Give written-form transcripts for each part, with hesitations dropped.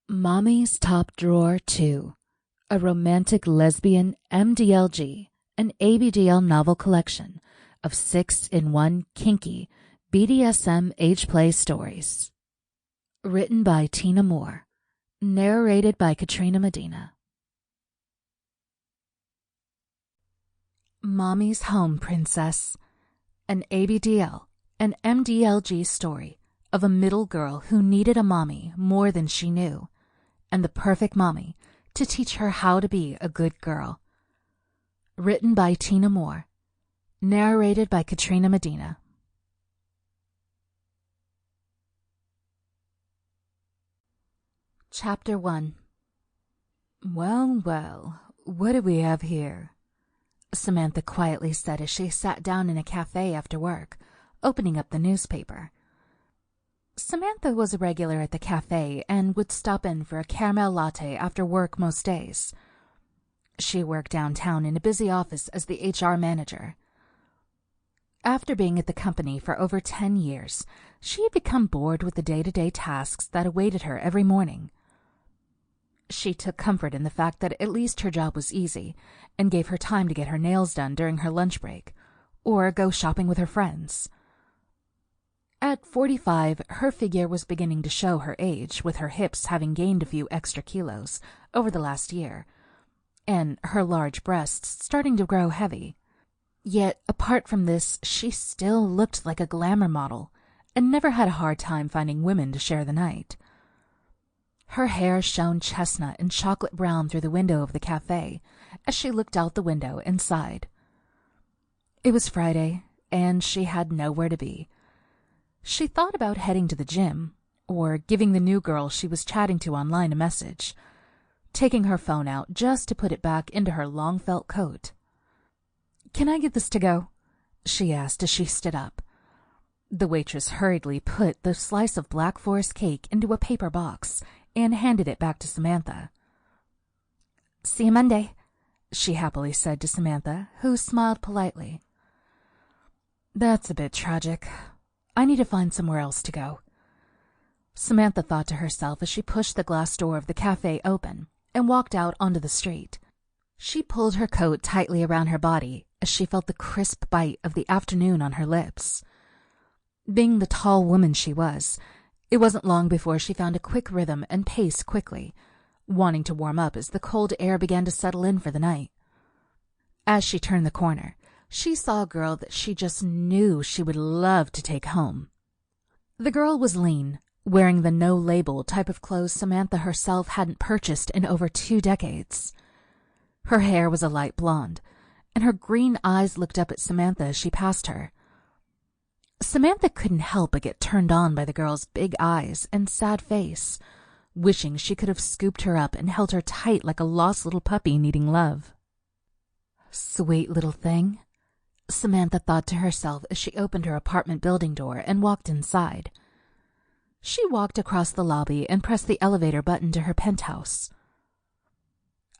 Mommy's Top Drawer 2, a romantic lesbian MDLG and ABDL novel collection of 6-in-1 kinky BDSM age play stories. Written by Tina Moore. Narrated by Katrina Medina. Mommy's Home Princess, an ABDL and MDLG story of a middle girl who needed a mommy more than she knew, and the perfect mommy to teach her how to be a good girl. Written by Tina Moore. Narrated by Katrina Medina. Chapter 1. Well, well, what do we have here? Samantha quietly said as she sat down in a cafe after work, opening up the newspaper. Samantha was a regular at the cafe and would stop in for a caramel latte after work most days. She worked downtown in a busy office as the HR manager. After being at the company for over 10 years, she had become bored with the day-to-day tasks that awaited her every morning. She took comfort in the fact that at least her job was easy and gave her time to get her nails done during her lunch break or go shopping with her friends. At 45, her figure was beginning to show her age, with her hips having gained a few extra kilos over the last year, and her large breasts starting to grow heavy. Yet, apart from this, she still looked like a glamour model and never had a hard time finding women to share the night. Her hair shone chestnut and chocolate brown through the window of the cafe as she looked out the window and sighed. It was Friday, and she had nowhere to be. She thought about heading to the gym, or giving the new girl she was chatting to online a message, taking her phone out just to put it back into her long felt coat. "Can I get this to go?" she asked as she stood up. The waitress hurriedly put the slice of Black Forest cake into a paper box and handed it back to Samantha. "See you Monday," she happily said to Samantha, who smiled politely. "That's a bit tragic. I need to find somewhere else to go," Samantha thought to herself as she pushed the glass door of the cafe open and walked out onto the street. She pulled her coat tightly around her body as she felt the crisp bite of the afternoon on her lips. Being the tall woman she was, it wasn't long before she found a quick rhythm and paced quickly, wanting to warm up as the cold air began to settle in for the night. As she turned the corner, she saw a girl that she just knew she would love to take home. The girl was lean, wearing the no-label type of clothes Samantha herself hadn't purchased in over 2 decades. Her hair was a light blonde, and her green eyes looked up at Samantha as she passed her. Samantha couldn't help but get turned on by the girl's big eyes and sad face, wishing she could have scooped her up and held her tight like a lost little puppy needing love. "Sweet little thing," Samantha thought to herself as she opened her apartment building door and walked inside. She walked across the lobby and pressed the elevator button to her penthouse.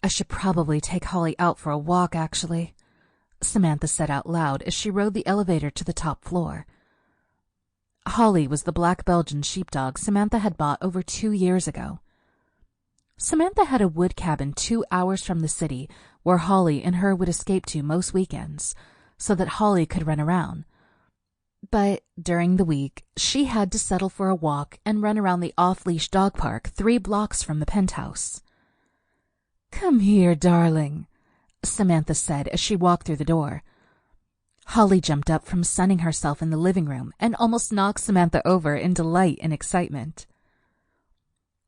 "I should probably take Holly out for a walk, actually," Samantha said out loud as she rode the elevator to the top floor. Holly was the black Belgian sheepdog Samantha had bought over 2 years ago. Samantha had a wood cabin 2 hours from the city where Holly and her would escape to most weekends, so that Holly could run around. But during the week, she had to settle for a walk and run around the off-leash dog park 3 blocks from the penthouse. "Come here, darling," Samantha said as she walked through the door. Holly jumped up from sunning herself in the living room and almost knocked Samantha over in delight and excitement.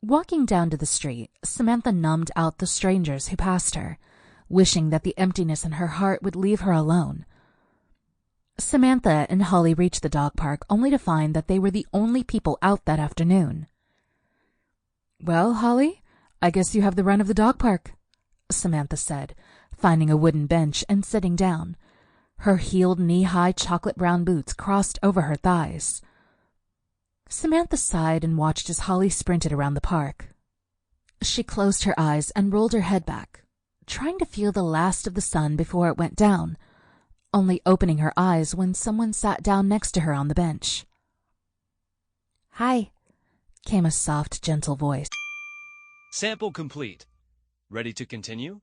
Walking down to the street, Samantha numbed out the strangers who passed her, wishing that the emptiness in her heart would leave her alone. Samantha and Holly reached the dog park only to find that they were the only people out that afternoon. "Well, Holly, I guess you have the run of the dog park," Samantha said, finding a wooden bench and sitting down. Her heeled knee-high chocolate brown boots crossed over her thighs. Samantha sighed and watched as Holly sprinted around the park. She closed her eyes and rolled her head back, trying to feel the last of the sun before it went down, only opening her eyes when someone sat down next to her on the bench. "Hi," came a soft, gentle voice. Sample complete. Ready to continue?